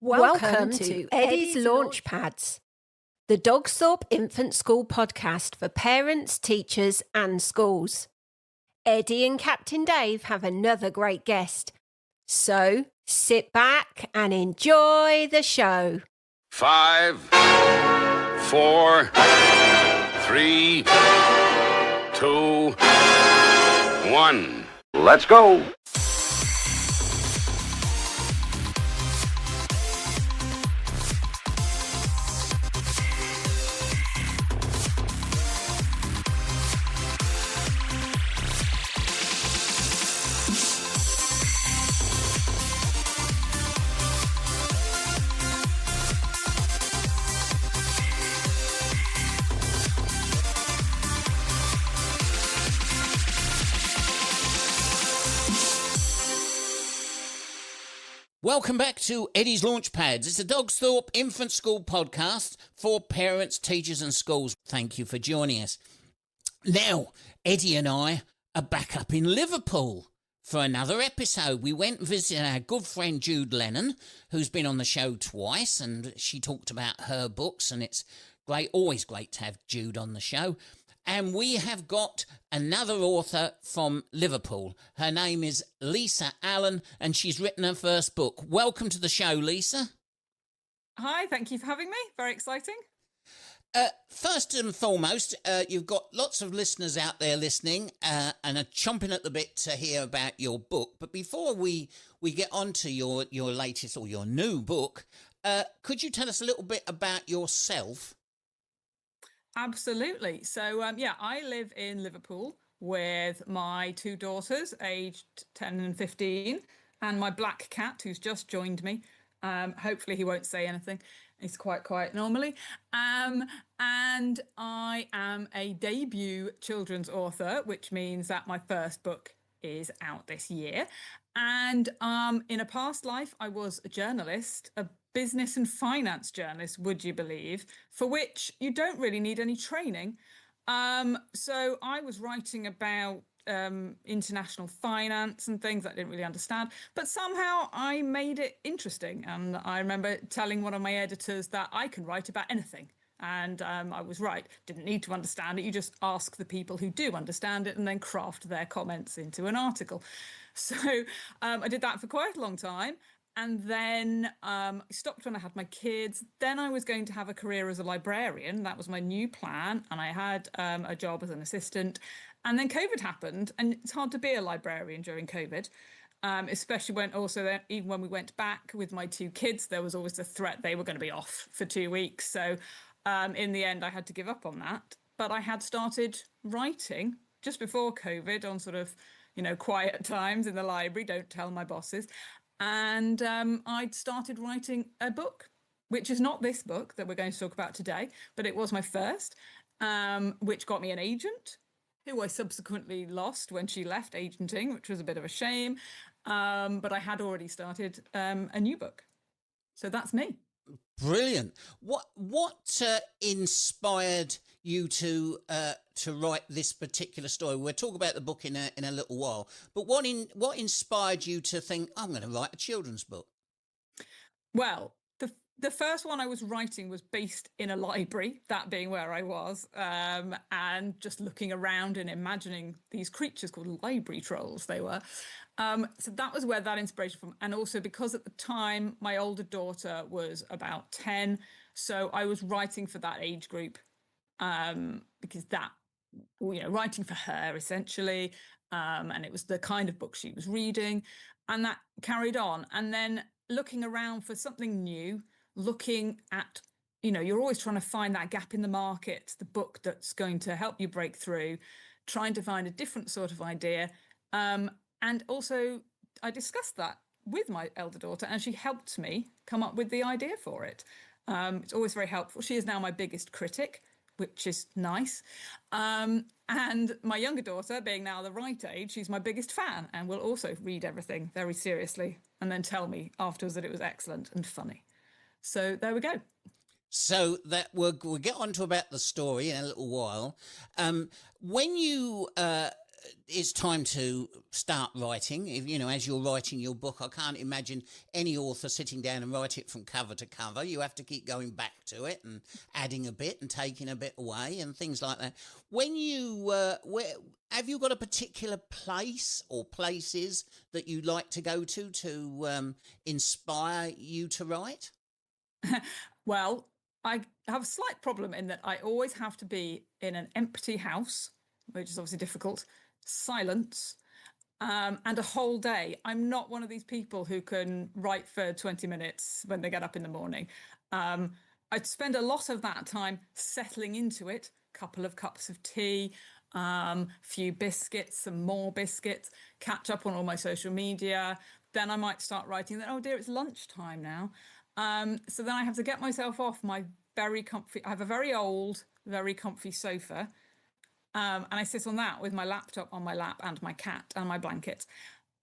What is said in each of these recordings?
Welcome to Eddie's Launchpads, the Dogsthorpe Infant School podcast for parents, teachers and schools. Eddie and Captain Dave have another great guest, so sit back and enjoy the show. 5, 4, 3, 2, 1. Let's go. Welcome back to Eddie's Launchpads. It's a Dogsthorpe Infant School podcast for parents, teachers and schools. Thank you for joining us. Now, Eddie and I are back up in Liverpool for another episode. We went and visited our good friend Jude Lennon, who's been on the show twice, and she talked about her books, and it's great, always great to have Jude on the show. And we have got another author from Liverpool. Her name is Lisa Allen, and she's written her first book. Welcome to the show, Lisa. Hi, thank you for having me. Very exciting. First and foremost, you've got lots of listeners out there listening and are chomping at the bit to hear about your book. But before we get on to your latest or your new book, could you tell us a little bit about yourself? Absolutely. So, I live in Liverpool with my two daughters, aged 10 and 15, and my black cat, who's just joined me. Hopefully he won't say anything. He's quite quiet normally. And I am a debut children's author, which means that my first book is out this year. And in a past life, I was a journalist, a business and finance journalist, would you believe, for which you don't really need any training. So I was writing about international finance and things I didn't really understand, but somehow I made it interesting. And I remember telling one of my editors that I can write about anything. And I was right. Didn't need to understand it. You just ask the people who do understand it and then craft their comments into an article. So I did that for quite a long time. And then I stopped when I had my kids. Then I was going to have a career as a librarian. That was my new plan. And I had a job as an assistant. And then COVID happened. And it's hard to be a librarian during COVID, especially even when we went back with my two kids, there was always the threat they were going to be off for 2 weeks. So in the end, I had to give up on that. But I had started writing just before COVID on sort of, quiet times in the library. Don't tell my bosses. And I'd started writing a book, which is not this book that we're going to talk about today, but it was my first, which got me an agent, who I subsequently lost when she left agenting, which was a bit of a shame. But I had already started a new book. So that's me. Brilliant. What inspired you to write this particular story? We'll talk about the book in a little while. But what inspired you to think, I'm going to write a children's book? Well, the first one I was writing was based in a library, that being where I was, and just looking around and imagining these creatures called library trolls they were. So that was where that inspiration from. And also because at the time, my older daughter was about 10. So I was writing for that age group because that, writing for her essentially. And it was the kind of book she was reading. And that carried on. And then looking around for something new, looking at, you're always trying to find that gap in the market, the book that's going to help you break through, trying to find a different sort of idea. And also, I discussed that with my elder daughter, and she helped me come up with the idea for it. It's always very helpful. She is now my biggest critic, which is nice. And my younger daughter, being now the right age, she's my biggest fan and will also read everything very seriously and then tell me afterwards that it was excellent and funny. So there we go. So that we'll get on to about the story in a little while. When you it's time to start writing. As you're writing your book, I can't imagine any author sitting down and write it from cover to cover. You have to keep going back to it and adding a bit and taking a bit away and things like that. When you, have you got a particular place or places that you like to go to inspire you to write? Well, I have a slight problem in that I always have to be in an empty house, which is obviously difficult, silence, and a whole day. I'm not one of these people who can write for 20 minutes when they get up in the morning. I'd spend a lot of that time settling into it, couple of cups of tea, few biscuits, some more biscuits, catch up on all my social media. Then I might start writing that, oh dear, it's lunchtime now. So then I have to get myself off my very comfy, I have a very old, very comfy sofa. And I sit on that with my laptop on my lap and my cat and my blanket.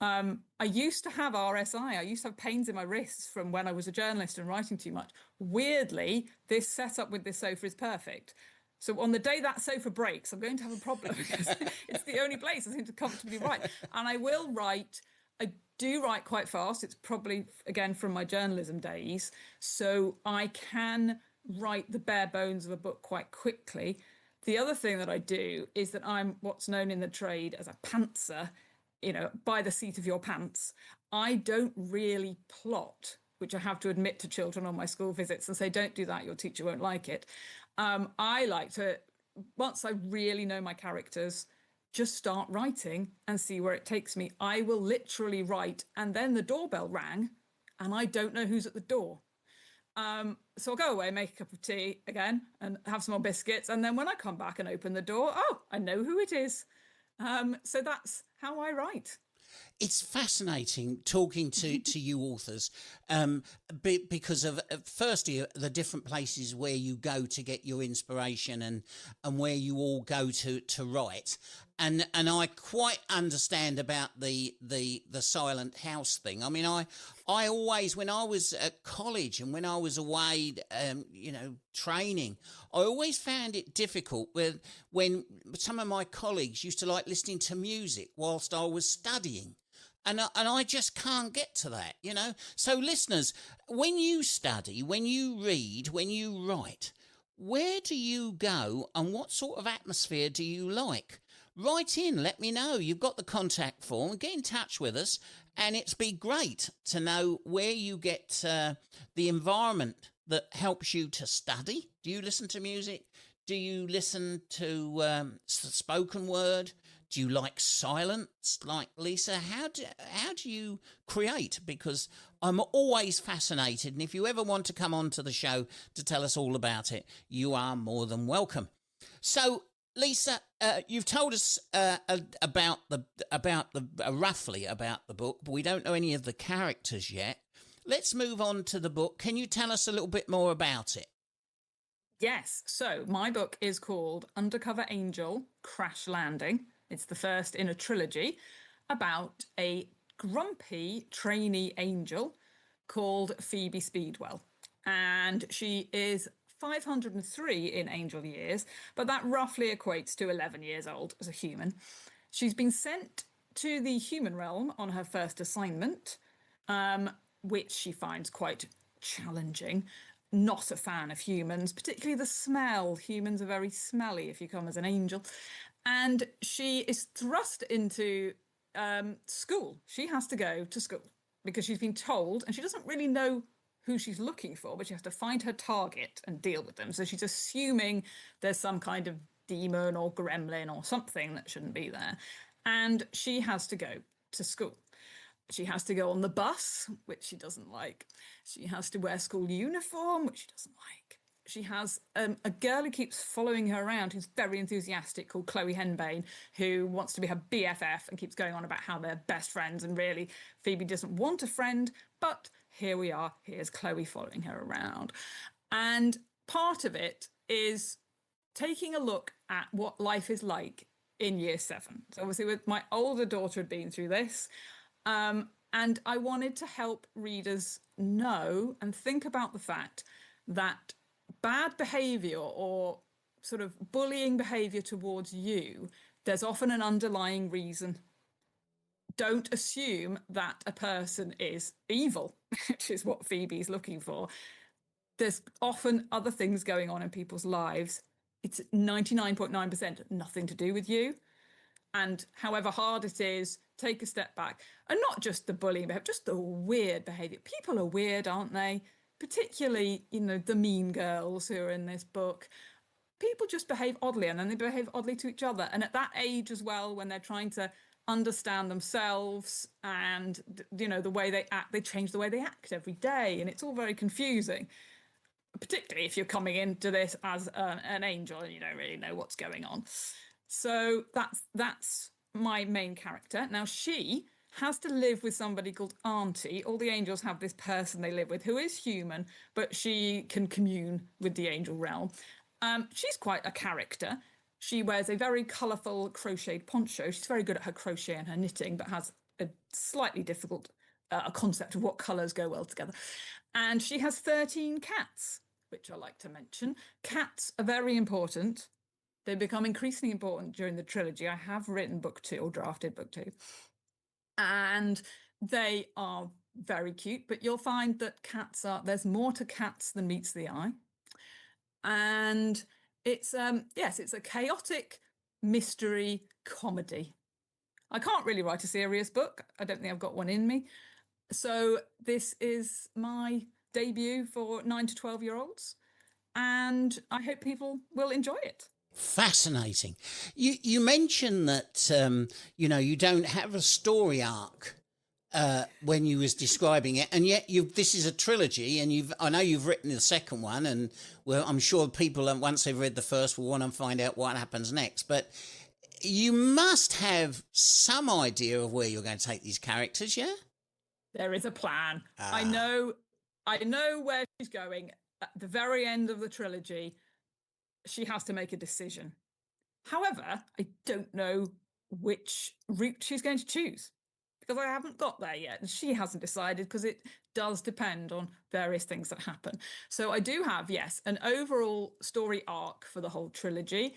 I used to have RSI. I used to have pains in my wrists from when I was a journalist and writing too much. Weirdly, this setup with this sofa is perfect. So on the day that sofa breaks, I'm going to have a problem because it's the only place I seem to comfortably write. And I will write. I do write quite fast. It's probably, again, from my journalism days. So I can write the bare bones of a book quite quickly. The other thing that I do is that I'm what's known in the trade as a pantser, by the seat of your pants. I don't really plot, which I have to admit to children on my school visits and say, don't do that, your teacher won't like it. I like to, once I really know my characters, just start writing and see where it takes me. I will literally write, and then the doorbell rang, and I don't know who's at the door. So I'll go away, make a cup of tea again, and have some more biscuits. And then when I come back and open the door, oh, I know who it is. So that's how I write. It's fascinating talking to you authors because of, firstly, the different places where you go to get your inspiration and where you all go to write. And I quite understand about the silent house thing. I mean, I always, when I was at college and when I was away, training, I always found it difficult when some of my colleagues used to like listening to music whilst I was studying. And I just can't get to that, So listeners, when you study, when you read, when you write, where do you go and what sort of atmosphere do you like? Write in, let me know. You've got the contact form. Get in touch with us, and it's be great to know where you get the environment that helps you to study. Do you listen to music? Do you listen to spoken word? Do you like silence, like Lisa? How do you create? Because I'm always fascinated, and if you ever want to come on to the show to tell us all about it, you are more than welcome. So, Lisa, you've told us about the roughly about the book, but we don't know any of the characters yet. Let's move on to the book. Can you tell us a little bit more about it? Yes. So my book is called Undercover Angel: Crash Landing. It's the first in a trilogy about a grumpy trainee angel called Phoebe Speedwell. And she is 503 in angel years, but that roughly equates to 11 years old as a human. She's been sent to the human realm on her first assignment, which she finds quite challenging. Not a fan of humans, particularly the smell. Humans are very smelly if you come as an angel. And she is thrust into school. She has to go to school because she's been told, and she doesn't really know who she's looking for, but she has to find her target and deal with them. So she's assuming there's some kind of demon or gremlin or something that shouldn't be there. And she has to go to school. She has to go on the bus, which she doesn't like. She has to wear school uniform, which she doesn't like. She has a girl who keeps following her around who's very enthusiastic called Chloe Henbane, who wants to be her BFF and keeps going on about how they're best friends. And really, Phoebe doesn't want a friend, but here we are. Here's Chloe following her around. And part of it is taking a look at what life is like in year 7. So obviously with my older daughter had been through this. And I wanted to help readers know and think about the fact that bad behaviour or sort of bullying behaviour towards you there's often an underlying reason. Don't assume that a person is evil, which is what Phoebe's looking for. There's often other things going on in people's lives. It's 99.9% nothing to do with you. And however hard it is, take a step back. And not just the bullying behavior, just the weird behavior. People are weird, aren't they? Particularly, the mean girls who are in this book. People just behave oddly, and then they behave oddly to each other. And at that age as well, when they're trying to understand themselves and, the way they act, they change the way they act every day. And it's all very confusing, particularly if you're coming into this as an angel and you don't really know what's going on. So that's my main character. Now, she has to live with somebody called Auntie. All the angels have this person they live with who is human, but she can commune with the angel realm. She's quite a character. She wears a very colourful crocheted poncho. She's very good at her crochet and her knitting, but has a slightly difficult concept of what colours go well together. And she has 13 cats, which I like to mention. Cats are very important. They become increasingly important during the trilogy. I have written book 2 or drafted book 2. And they are very cute, but you'll find that there's more to cats than meets the eye. And it's, it's a chaotic mystery comedy. I can't really write a serious book. I don't think I've got one in me. So this is my debut for 9 to 12-year-olds. And I hope people will enjoy it. Fascinating. You mentioned that you don't have a story arc when you was describing it, and yet this is a trilogy, and I know you've written the second one, and well, I'm sure people once they've read the first will want to find out what happens next. But you must have some idea of where you're going to take these characters, yeah? There is a plan. I know where she's going. At the very end of the trilogy, she has to make a decision. However, I don't know which route she's going to choose because I haven't got there yet. And she hasn't decided because it does depend on various things that happen. So I do have, yes, an overall story arc for the whole trilogy.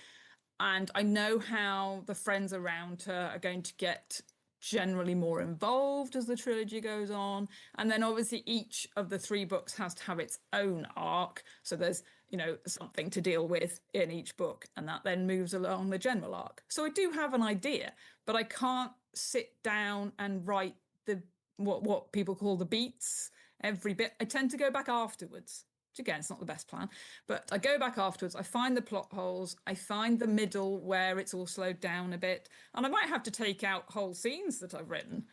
And I know how the friends around her are going to get generally more involved as the trilogy goes on. And then obviously each of the 3 books has to have its own arc. So there's, something to deal with in each book. And that then moves along the general arc. So I do have an idea, but I can't sit down and write what people call the beats every bit. I tend to go back afterwards. Again, it's not the best plan, but I go back afterwards. I find the plot holes. I find the middle where it's all slowed down a bit. And I might have to take out whole scenes that I've written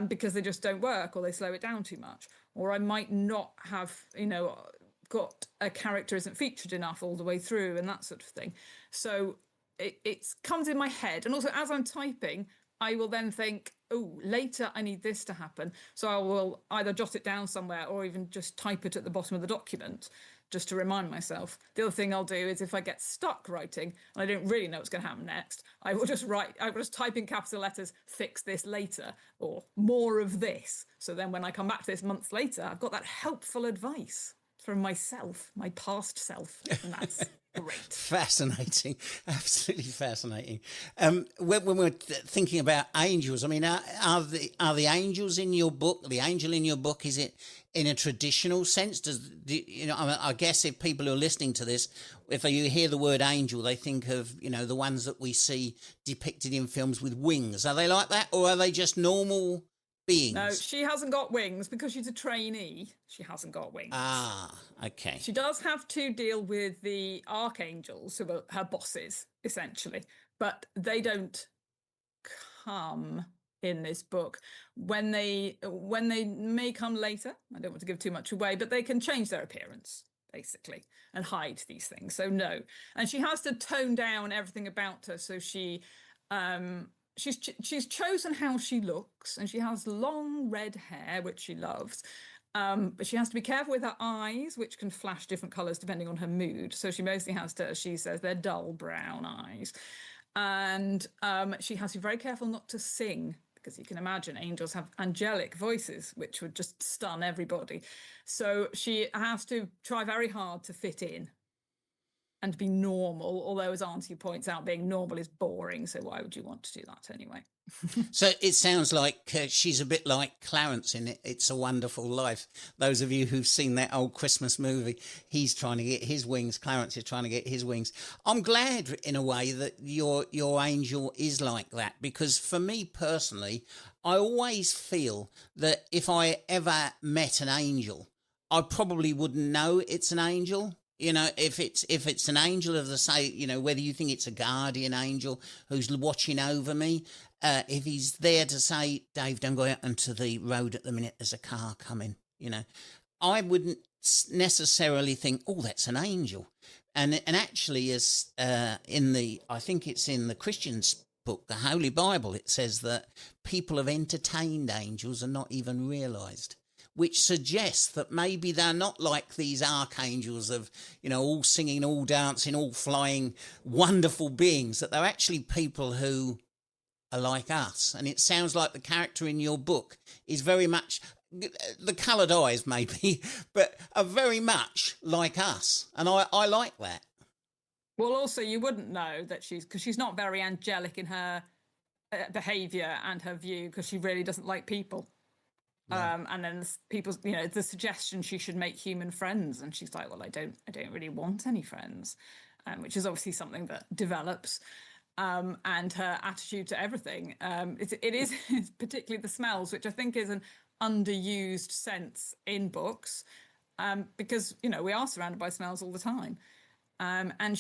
because they just don't work or they slow it down too much. Or I might not have, got a character isn't featured enough all the way through and that sort of thing. So it comes in my head. And also as I'm typing, I will then think, oh, later I need this to happen. So I will either jot it down somewhere or even just type it at the bottom of the document just to remind myself. The other thing I'll do is if I get stuck writing and I don't really know what's going to happen next, I will just type in capital letters, fix this later, or more of this. So then when I come back to this months later, I've got that helpful advice from myself, my past self, and that's great. Fascinating, absolutely fascinating. When we're thinking about angels, I mean, are the angels in your book? The angel in your book, is it in a traditional sense? I guess if people who are listening to this, if you hear the word angel, they think of the ones that we see depicted in films with wings. Are they like that, or are they just normal beings? No, she hasn't got wings because she's a trainee. She hasn't got wings. Ah, okay. She does have to deal with the archangels, who are her bosses, essentially, but they don't come in this book. When they may come later, I don't want to give too much away, but they can change their appearance, basically, and hide these things. So no. And she has to tone down everything about her, so she's chosen how she looks, and she has long red hair, which she loves. But she has to be careful with her eyes, which can flash different colours depending on her mood. So she mostly has to, she says, they're dull brown eyes. And she has to be very careful not to sing, because you can imagine angels have angelic voices, which would just stun everybody. So she has to try very hard to fit in. and be normal, although as Auntie points out, being normal is boring, so why would you want to do that anyway? So it sounds like she's a bit like Clarence in It's a Wonderful Life. Those of you who've seen that old Christmas movie, he's trying to get his wings. Clarence is trying to get his wings. I'm glad in a way that your angel is like that, because for me personally, I always feel that if I ever met an angel, I probably wouldn't know it's an angel. You know, if it's an angel of the say, you know, whether you think it's a guardian angel who's watching over me, if he's there to say, Dave, don't go out onto the road at the minute, there's a car coming, you know, I wouldn't necessarily think, oh, that's an angel. And actually, as I think it's in the Christian's book, the Holy Bible, it says that people have entertained angels and not even realised, which suggests that maybe they're not like these archangels of, you know, all singing, all dancing, all flying, wonderful beings, that they're actually people who are like us. And it sounds like the character in your book is very much, the coloured eyes maybe, but are very much like us. And I like that. Well, also, you wouldn't know that because she's not very angelic in her behaviour and her view, because she really doesn't like people. No. And then people, you know, the suggestion she should make human friends, and she's like, well, I don't really want any friends, which is obviously something that develops. And her attitude to everything, it is particularly the smells, which I think is an underused sense in books, because, you know, we are surrounded by smells all the time. And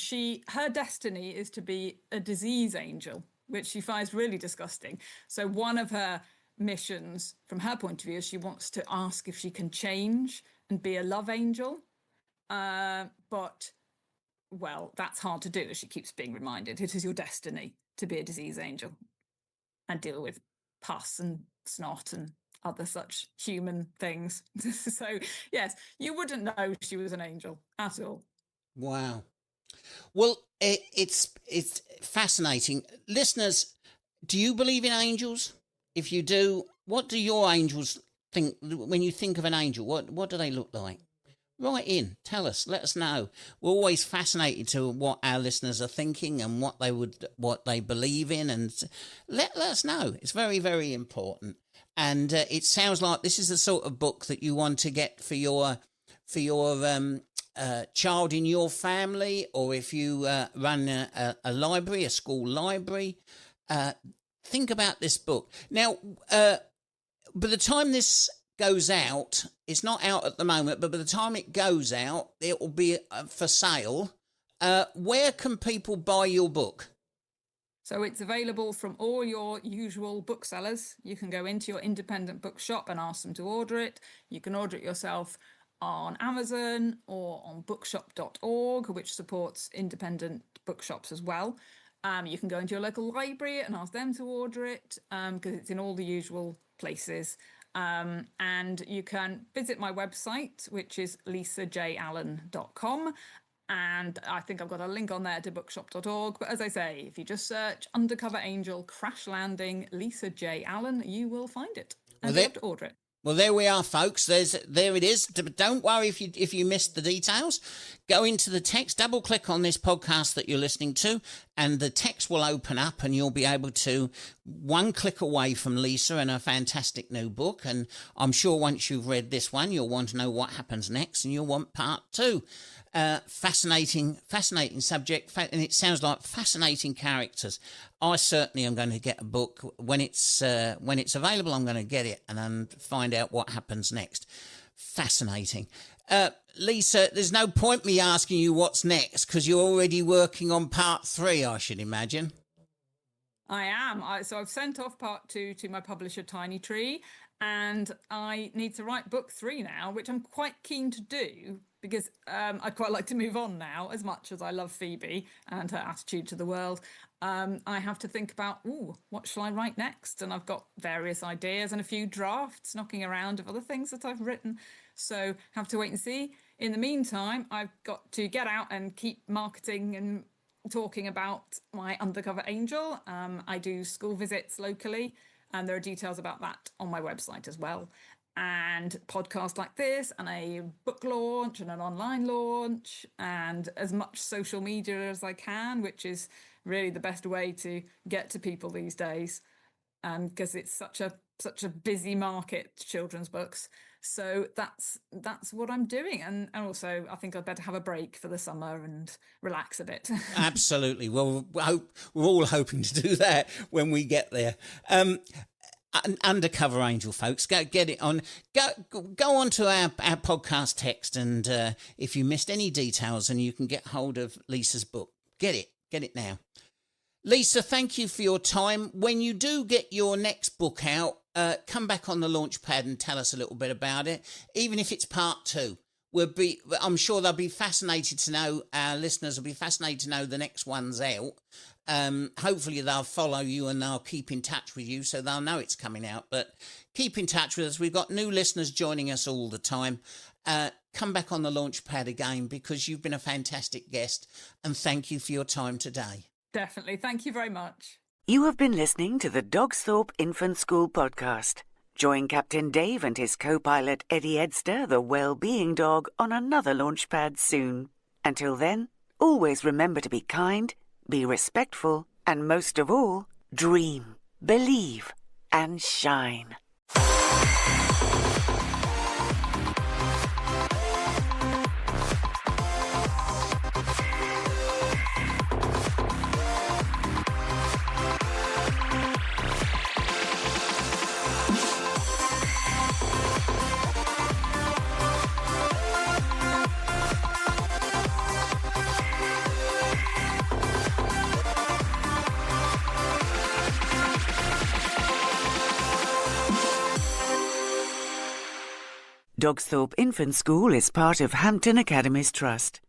her destiny is to be a disease angel, which she finds really disgusting. So one of her missions, from her point of view, is she wants to ask if she can change and be a love angel. But, well, that's hard to do, as she keeps being reminded. It is your destiny to be a disease angel and deal with pus and snot and other such human things. So, yes, you wouldn't know she was an angel at all. Wow. Well, it's fascinating. Listeners, do you believe in angels? If you do, what do your angels think when you think of an angel? What do they look like? Write in, tell us, let us know. We're always fascinated to what our listeners are thinking and what they believe in, and let us know. It's very, very important. And it sounds like this is the sort of book that you want to get for your child in your family, or if you run a library, a school library. Think about this book. Now, by the time this goes out, it's not out at the moment, but by the time it goes out, it will be for sale. Where can people buy your book? So it's available from all your usual booksellers. You can go into your independent bookshop and ask them to order it. You can order it yourself on Amazon or on bookshop.org, which supports independent bookshops as well. You can go into your local library and ask them to order it, because it's in all the usual places. And you can visit my website, which is lisajallen.com. And I think I've got a link on there to bookshop.org. But as I say, if you just search Undercover Angel Crash Landing Lisa J. Allen, you will find it and be able to order it. Well, there we are, folks. There it is. Don't worry if you missed the details. Go into the text, double click on this podcast that you're listening to, and the text will open up, and you'll be able to one click away from Lisa and her fantastic new book. And I'm sure once you've read this one, you'll want to know what happens next, and you'll want part two. Fascinating subject, and it sounds like fascinating characters. I certainly am going to get a book when it's available. I'm going to get it and find out what happens next. Fascinating. Lisa, there's no point me asking you what's next, because you're already working on part 3, I should imagine. I am. So I've sent off part 2 to my publisher, Tiny Tree, and I need to write book 3 now, which I'm quite keen to do, because I'd quite like to move on now. As much as I love Phoebe and her attitude to the world, I have to think about, what shall I write next? And I've got various ideas and a few drafts knocking around of other things that I've written. So have to wait and see. In the meantime, I've got to get out and keep marketing and talking about my Undercover Angel. I do school visits locally, and there are details about that on my website as well. and podcasts like this, and a book launch and an online launch, and as much social media as I can, which is really the best way to get to people these days, because it's such a busy market, children's books. So that's what I'm doing, and also I think I'd better have a break for the summer and relax a bit. Absolutely. Well, we're all hoping to do that when we get there. Undercover Angel, folks, get it on. Go on to our podcast text, and if you missed any details, and you can get hold of Lisa's book. Get it now. Lisa, thank you for your time. When you do get your next book out, come back on the Launchpad and tell us a little bit about it, even if it's part 2. I'm sure they'll be fascinated to know, our listeners will be fascinated to know the next one's out. Hopefully they'll follow you and they'll keep in touch with you, so they'll know it's coming out. But keep in touch with us. We've got new listeners joining us all the time. Come back on the Launchpad again, because you've been a fantastic guest, and thank you for your time today. Definitely. Thank you very much. You have been listening to the Dogsthorpe Infant School podcast. Join Captain Dave and his co-pilot Eddie Edster, the well-being dog, on another Launchpad soon. Until then, always remember to be kind, be respectful, and most of all, dream, believe, and shine. Dogsthorpe Infant School is part of Hampton Academies Trust.